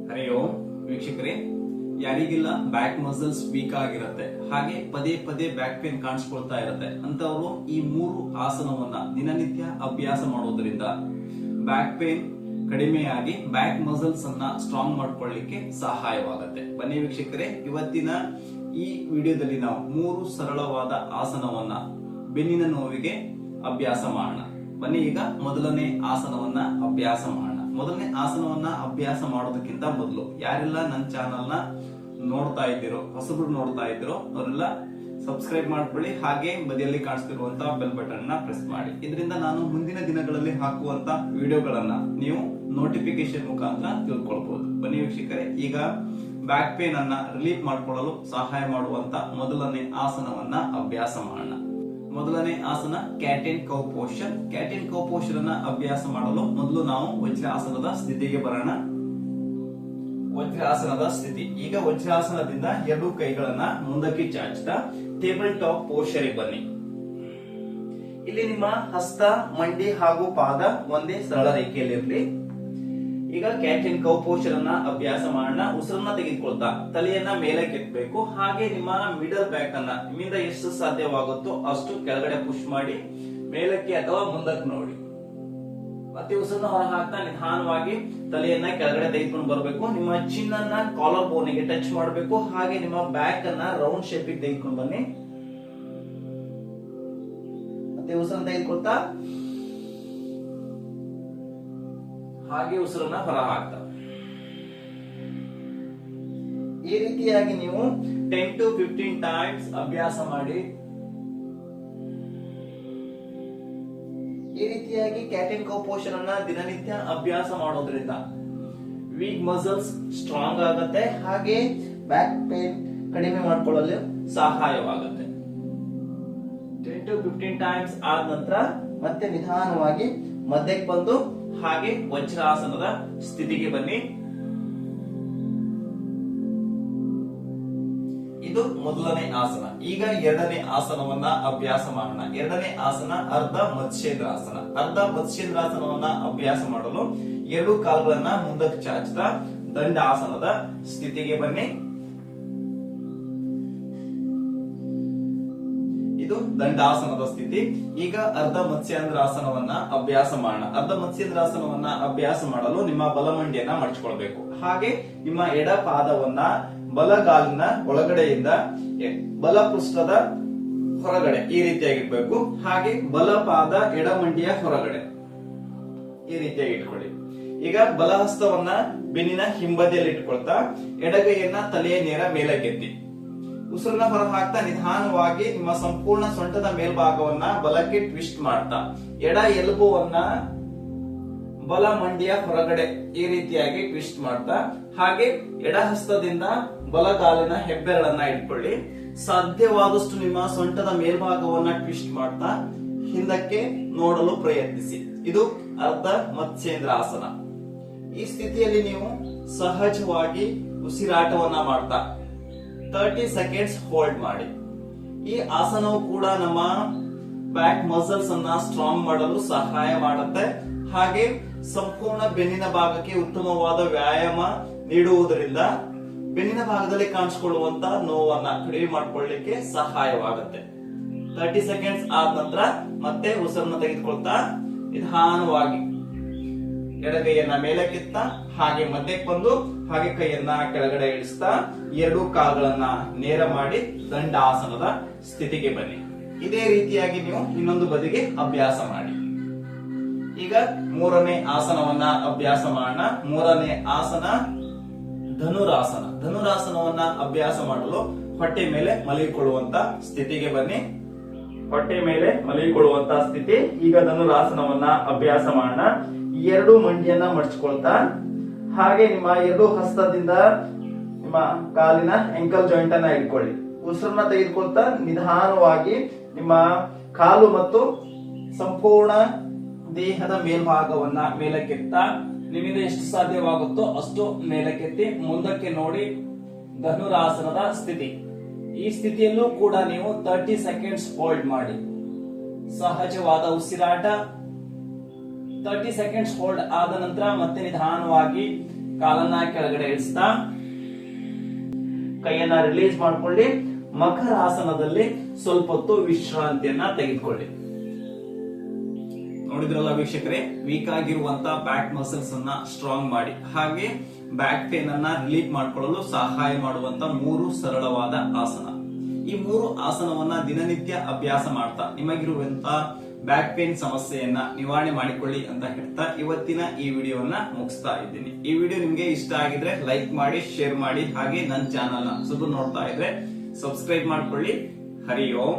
ಹರಿ ಓಂ ವೀಕ್ಷಕರೇ, ಯಾರಿಗಿಲ್ಲ back muscles weak ಆಗಿರುತ್ತೆ, ಹಾಗೆ ಪದೇ ಪದೇ ಬ್ಯಾಕ್ ಪೇನ್ ಕಾಣಿಸ್ಕೊಳ್ತಾ ಇರುತ್ತೆ ಅಂತವರು ಈ 3 ಆಸನವನ್ನ ದಿನನಿತ್ಯ ಅಭ್ಯಾಸ ಮಾಡೋದ್ರಿಂದ ಬ್ಯಾಕ್ ಪೇನ್ ಕಡಿಮೆಯಾಗಿ ಬ್ಯಾಕ್ ಮಸಲ್ಸ್ ಅನ್ನ ಸ್ಟ್ರಾಂಗ್ ಮಾಡ್ಕೊಳ್ಳಿಕ್ಕೆ ಸಹಾಯವಾಗುತ್ತೆ. ಬನ್ನಿ ವೀಕ್ಷಕರೇ, ಇವತ್ತಿನ ಈ ವಿಡಿಯೋದಲ್ಲಿ ನಾವು 3 ಸರಳವಾದ ಆಸನವನ್ನ ಬೆನ್ನಿನ ನೋವಿಗೆ ಅಭ್ಯಾಸ ಮಾಡೋಣ. ಬನ್ನಿ ಈಗ ಮೊದಲನೇ ಆಸನವನ್ನ ಅಭ್ಯಾಸ ಮಾಡೋಣ. ಮೊದಲನೇ ಆಸನವನ್ನ ಅಭ್ಯಾಸ ಮಾಡೋದಕ್ಕಿಂತ ಮೊದಲು ಯಾರೆಲ್ಲ ನನ್ನ ಚಾನಲ್ ನ ನೋಡ್ತಾ ಇದ್ದೀರೋ, ಹೊಸಬ್ರು ನೋಡ್ತಾ ಇದ್ದೀರೋ ಅವರೆಲ್ಲ ಸಬ್ಸ್ಕ್ರೈಬ್ ಮಾಡ್ಕೊಳ್ಳಿ, ಹಾಗೆ ಬದಿಯಲ್ಲಿ ಕಾಣಿಸ್ತಿರುವಂತಹ ಬೆಲ್ ಬಟನ್ ನ ಪ್ರೆಸ್ ಮಾಡಿ. ಇದರಿಂದ ನಾನು ಮುಂದಿನ ದಿನಗಳಲ್ಲಿ ಹಾಕುವಂತ ವಿಡಿಯೋಗಳನ್ನ ನೀವು ನೋಟಿಫಿಕೇಶನ್ ಮುಖಾಂತರ ತಿಳ್ಕೊಳ್ಬಹುದು. ಬನ್ನಿ ವೀಕ್ಷಕರೇ, ಈಗ ಬ್ಯಾಕ್ ಪೇನ್ ಅನ್ನ ರಿಲೀಫ್ ಮಾಡಿಕೊಳ್ಳಲು ಸಹಾಯ ಮಾಡುವಂತ ಮೊದಲನೇ ಆಸನವನ್ನ ಅಭ್ಯಾಸ ಮಾಡೋಣ. ಮೊದಲನೇ ಆಸನ cat and cow posture. Cat and cow posture ಅನ್ನ ಅಭ್ಯಾಸ ಮಾಡಲು ಮೊದಲು ನಾವು ವಜ್ರಾಸನದ ಸ್ಥಿತಿಗೆ ಬರೋಣ. ವಜ್ರಾಸನದ ಸ್ಥಿತಿ. ಈಗ ವಜ್ರಾಸನದಿಂದ 2 ಕೈಗಳನ್ನ ಮುಂದಕ್ಕೆ ಚಾಚ್ತಾ ಟೇಬಲ್ ಟಾಪ್ ಪೋಸ್ಚರ್ ಬನ್ನಿ. ಇಲ್ಲಿ ನಿಮ್ಮ ಹಸ್ತ, ಮಂಡಿ ಹಾಗೂ ಪಾದ ಒಂದೇ ಸರಳ ರೇಖೆಯಲ್ಲಿರಲಿ. ಈಗ ಕ್ಯಾಟ್ ಅಂಡ್ ಕೌ ಪೋಸ್ಚರ್ ಅನ್ನ ಅಭ್ಯಾಸ ಮಾಡೋಣ. ಉಸಿರನ್ನ ತೆಗೆದುಕೊಳ್ತಾ ತಲೆಯನ್ನ ಮೇಲೆ ಕೆತ್ತಬೇಕು, ಹಾಗೆ ನಿಮ್ಮ ಮಿಡಲ್ ಬ್ಯಾಕ್ ಅನ್ನ ನಿಮ್ಮಿಂದ ಎಷ್ಟು ಸಾಧ್ಯವಾಗುತ್ತೋ ಅಷ್ಟು ಕೆಳಗಡೆ ಪುಷ್ ಮಾಡಿ ಮೇಲಕ್ಕೆ ಅಥವಾ ಮುಂದಕ್ಕೆ ನೋಡಿ. ಮತ್ತೆ ಉಸಿರನ್ನ ಹೊರ ಹಾಕ್ತಾ ನಿಧಾನವಾಗಿ ತಲೆಯನ್ನ ಕೆಳಗಡೆ ತೆಗೆದುಕೊಂಡು ಬರಬೇಕು. ನಿಮ್ಮ ಚಿನ್ನನ್ನ ಕಾಲರ್ ಬೋನಿಗೆ ಟಚ್ ಮಾಡಬೇಕು, ಹಾಗೆ ನಿಮ್ಮ ಬ್ಯಾಕ್ ಅನ್ನ ರೌಂಡ್ ಶೇಪ್ ಗೆ ತೆಗೆದುಕೊಂಡು ಬನ್ನಿ. ಮತ್ತೆ ಉಸಿರನ್ನ ತೆಗೆದುಕೊಳ್ತಾ ಹಾಗೆ ಉಸಿರನ್ನ ಹೊರ ಹಾಕ್ತಾ ಈ ರೀತಿಯಾಗಿ ನೀವು 10 to 15 ಟೈಮ್ಸ್ ಅಭ್ಯಾಸ ಮಾಡಿ. ಈ ರೀತಿಯಾಗಿ ಕ್ಯಾಟ್ ಅಂಡ್ ಕೌ ಪೋಸ್ಚರ್ ಅನ್ನ ದಿನನಿತ್ಯ ಅಭ್ಯಾಸ ಮಾಡೋದ್ರಿಂದ ವೀಕ್ ಮಸಲ್ಸ್ ಸ್ಟ್ರಾಂಗ್ ಆಗುತ್ತೆ, ಹಾಗೆ ಬ್ಯಾಕ್ ಪೇನ್ ಕಡಿಮೆ ಮಾಡಿಕೊಳ್ಳಲು ಸಹಾಯವಾಗುತ್ತೆ. 10 to 15 ಟೈಮ್ಸ್ ಆದ ನಂತರ ಮತ್ತೆ ನಿಧಾನವಾಗಿ ಮಧ್ಯಕ್ಕೆ ಬಂದು ಹಾಗೆ ವಜ್ರಾಸನದ ಸ್ಥಿತಿಗೆ ಬನ್ನಿ. ಇದು ಮೊದಲನೇ ಆಸನ. ಈಗ ಎರಡನೇ ಆಸನವನ್ನ ಅಭ್ಯಾಸ ಮಾಡೋಣ. ಎರಡನೇ ಆಸನ ಅರ್ಧ ಮತ್ಸ್ಯೇಂದ್ರಾಸನ. ಅರ್ಧ ಮತ್ಸ್ಯೇಂದ್ರಾಸನವನ್ನ ಅಭ್ಯಾಸ ಮಾಡಲು 2 ಕಾಲುಗಳನ್ನ ಮುಂದಕ್ಕೆ ಚಾಚ್ತಾ ದಂಡಾಸನದ ಸ್ಥಿತಿಗೆ ಬನ್ನಿ. ಇದು ದಂಡಾಸನದ ಸ್ಥಿತಿ. ಈಗ ಅರ್ಧ ಮತ್ಸ್ಯೇಂದ್ರಾಸನವನ್ನ ಅಭ್ಯಾಸ ಮಾಡೋಣ. ಅರ್ಧ ಮತ್ಸ್ಯೇಂದ್ರಾಸನವನ್ನ ಅಭ್ಯಾಸ ಮಾಡಲು ನಿಮ್ಮ ಬಲಮಂಡಿಯನ್ನ ಮಡಚಿಕೊಳ್ಬೇಕು, ಹಾಗೆ ನಿಮ್ಮ ಎಡ ಪಾದವನ್ನ ಬಲಗಾಲಿನ ಒಳಗಡೆಯಿಂದ ಬಲ ಪೃಷ್ಠದ ಹೊರಗಡೆ ಈ ರೀತಿಯಾಗಿರ್ಬೇಕು, ಹಾಗೆ ಬಲ ಪಾದ ಎಡಮಂಡಿಯ ಹೊರಗಡೆ ಈ ರೀತಿಯಾಗಿ ಇಟ್ಕೊಳ್ಳಿ. ಈಗ ಬಲಹಸ್ತವನ್ನ ಬೆನ್ನಿನ ಹಿಂಬದಿಯಲ್ಲಿ ಇಟ್ಕೊಳ್ತಾ ಎಡಗೈಯನ್ನ ತಲೆಯ ನೇರ ಮೇಲಕ್ಕೆತ್ತಿ ಉಸಿರನ್ನ ಹೊರ ಹಾಕ್ತಾ ನಿಧಾನವಾಗಿ ನಿಮ್ಮ ಸಂಪೂರ್ಣ ಸೊಂಟದ ಮೇಲ್ಭಾಗವನ್ನ ಬಲಕ್ಕೆ ಟ್ವಿಸ್ಟ್ ಮಾಡ್ತಾ ಎಡ ಎಲುಬುವನ್ನ ಬಲ ಮಂಡಿಯ ಹೊರಗಡೆ ಈ ರೀತಿಯಾಗಿ ಟ್ವಿಸ್ಟ್ ಮಾಡ್ತಾ, ಹಾಗೆ ಎಡ ಹಸ್ತದಿಂದ ಬಲಗಾಲಿನ ಹೆಬ್ಬೆರಳನ್ನ ಇಟ್ಕೊಳ್ಳಿ. ಸಾಧ್ಯವಾದಷ್ಟು ನಿಮ್ಮ ಸೊಂಟದ ಮೇಲ್ಭಾಗವನ್ನ ಟ್ವಿಸ್ಟ್ ಮಾಡ್ತಾ ಹಿಂದಕ್ಕೆ ನೋಡಲು ಪ್ರಯತ್ನಿಸಿ. ಇದು ಅರ್ಧ ಮತ್ಸ್ಯೇಂದ್ರಾಸನ. ಈ ಸ್ಥಿತಿಯಲ್ಲಿ ನೀವು ಸಹಜವಾಗಿ ಉಸಿರಾಟವನ್ನ ಮಾಡ್ತಾ 30 ಸೆಕೆಂಡ್ಸ್ ಹೋಲ್ಡ್ ಮಾಡಿ. ಈ ಆಸನವು ಕೂಡ ನಮ್ಮ ಬ್ಯಾಕ್ ಮಸಲ್ಸ್ ಅನ್ನ ಸ್ಟ್ರಾಂಗ್ ಮಾಡಲು ಸಹಾಯ ಮಾಡುತ್ತೆ, ಹಾಗೆ ಸಂಪೂರ್ಣ ಬೆನ್ನಿನ ಭಾಗಕ್ಕೆ ಉತ್ತಮವಾದ ವ್ಯಾಯಾಮ ನೀಡುವುದರಿಂದ ಬೆನ್ನಿನ ಭಾಗದಲ್ಲಿ ಕಾಣಿಸಿಕೊಳ್ಳುವಂತ ನೋವನ್ನ ಕಡಿಮೆ ಮಾಡಿಕೊಳ್ಳಲಿಕ್ಕೆ ಸಹಾಯವಾಗುತ್ತೆ. 30 ಸೆಕೆಂಡ್ಸ್ ಆದ ನಂತರ ಮತ್ತೆ ಉಸಿರನ್ನ ತೆಗೆದುಕೊಳ್ತಾ ನಿಧಾನವಾಗಿ ಎಡಗೈಯನ್ನ ಮೇಲಕ್ಕೆತ್ತ ಹಾಗೆ ಮಧ್ಯಕ್ಕೆ ಬಂದು ಹಾಗೆ ಕೈಯನ್ನ ಕೆಳಗಡೆ ಇಳಿಸ್ತಾ 2 ಕಾಲುಗಳನ್ನ ನೇರ ಮಾಡಿ ದಂಡಾಸನದ ಸ್ಥಿತಿಗೆ ಬನ್ನಿ. ಇದೇ ರೀತಿಯಾಗಿ ನೀವು ಇನ್ನೊಂದು ಬದಿಗೆ ಅಭ್ಯಾಸ ಮಾಡಿ. ಈಗ ಮೂರನೇ ಆಸನವನ್ನ ಅಭ್ಯಾಸ ಮಾಡೋಣ. ಮೂರನೇ ಆಸನ ಧನುರಾಸನ. ಧನುರಾಸನವನ್ನ ಅಭ್ಯಾಸ ಮಾಡಲು ಹೊಟ್ಟೆ ಮೇಲೆ ಮಲಗಿಕೊಳ್ಳುವಂತ ಸ್ಥಿತಿಗೆ ಬನ್ನಿ. ಹೊಟ್ಟೆ ಮೇಲೆ ಮಲಗಿಕೊಳ್ಳುವಂತ ಸ್ಥಿತಿ. ಈಗ ಧನುರಾಸನವನ್ನ ಅಭ್ಯಾಸ ಮಾಡೋಣ. 2 ಮಂಡಿಯನ್ನ ಮಡಚಿಕೊಳ್ತಾ ಹಾಗೆ ನಿಮ್ಮ 2 ಹಸ್ತದಿಂದ ನಿಮ್ಮ ಕಾಲಿನ ಎಂಕಲ್ ಜಾಯಿಂಟ್ ಅನ್ನ ಇಟ್ಕೊಳ್ಳಿ. ಉಸಿರನ್ನ ತೆಗೆದುಕೊಳ್ತಾ ನಿಧಾನವಾಗಿ ನಿಮ್ಮ ಕಾಲು ಮತ್ತು ಸಂಪೂರ್ಣ ದೇಹದ ಮೇಲ್ಭಾಗವನ್ನ ಮೇಲಕ್ಕೆತ್ತ ನಿಮ್ಮಿಂದ ಎಷ್ಟು ಸಾಧ್ಯವಾಗುತ್ತೋ ಅಷ್ಟು ಮೇಲಕ್ಕೆತ್ತಿ ಮುಂದಕ್ಕೆ ನೋಡಿ ಧನುರಾಸನದ ಸ್ಥಿತಿ. ಈ ಸ್ಥಿತಿಯಲ್ಲೂ ಕೂಡ ನೀವು 30 ಸೆಕೆಂಡ್ಸ್ ಹೋಲ್ಡ್ ಮಾಡಿ. ಸಹಜವಾದ ಉಸಿರಾಟ. 30 ಸೆಕೆಂಡ್ಸ್ ಹೋಲ್ಡ್ ಆದ ನಂತರ ಮತ್ತೆ ನಿಧಾನವಾಗಿ ಕಾಲನ್ನ ಕೆಳಗಡೆ ಇಳಿಸ್ತಾ ಕೈಯನ್ನ ರಿಲೀಸ್ ಮಾಡ್ಕೊಳ್ಳಿ. ಮಕರಾಸನದಲ್ಲಿ ಸ್ವಲ್ಪ ಹೊತ್ತು ವಿಶ್ರಾಂತಿಯನ್ನ ತೆಗೆದುಕೊಳ್ಳಿ. ನೋಡಿದ್ರಲ್ಲ ವೀಕ್ಷಕರೇ, ವೀಕ್ ಆಗಿರುವಂತ ಬ್ಯಾಕ್ ಮಸಲ್ಸ್ ಅನ್ನ ಸ್ಟ್ರಾಂಗ್ ಮಾಡಿ ಹಾಗೆ ಬ್ಯಾಕ್ ಪೇನ್ ಅನ್ನ ರಿಲೀಫ್ ಮಾಡಿಕೊಳ್ಳಲು ಸಹಾಯ ಮಾಡುವಂತ 3 ಸರಳವಾದ ಆಸನ. ಈ 3 ಆಸನವನ್ನ ದಿನನಿತ್ಯ ಅಭ್ಯಾಸ ಮಾಡ್ತಾ ನಿಮಗಿರುವಂತ ಬ್ಯಾಕ್ ಪೇನ್ ಸಮಸ್ಯೆಯನ್ನ ನಿವಾರಣೆ ಮಾಡಿಕೊಳ್ಳಿ ಅಂತ ಹೇಳ್ತಾ ಇವತ್ತಿನ ಈ ವಿಡಿಯೋವನ್ನ ಮುಗಿಸ್ತಾ ಇದ್ದೀನಿ. ಈ ವಿಡಿಯೋ ನಿಮ್ಗೆ ಇಷ್ಟ ಆಗಿದ್ರೆ ಲೈಕ್ ಮಾಡಿ, ಶೇರ್ ಮಾಡಿ, ಹಾಗೆ ನನ್ನ ಚಾನಲ್ ನ ನೋಡ್ತಾ ಇದ್ರೆ ಸಬ್ಸ್ಕ್ರೈಬ್ ಮಾಡ್ಕೊಳ್ಳಿ. ಹರಿ ಓಂ.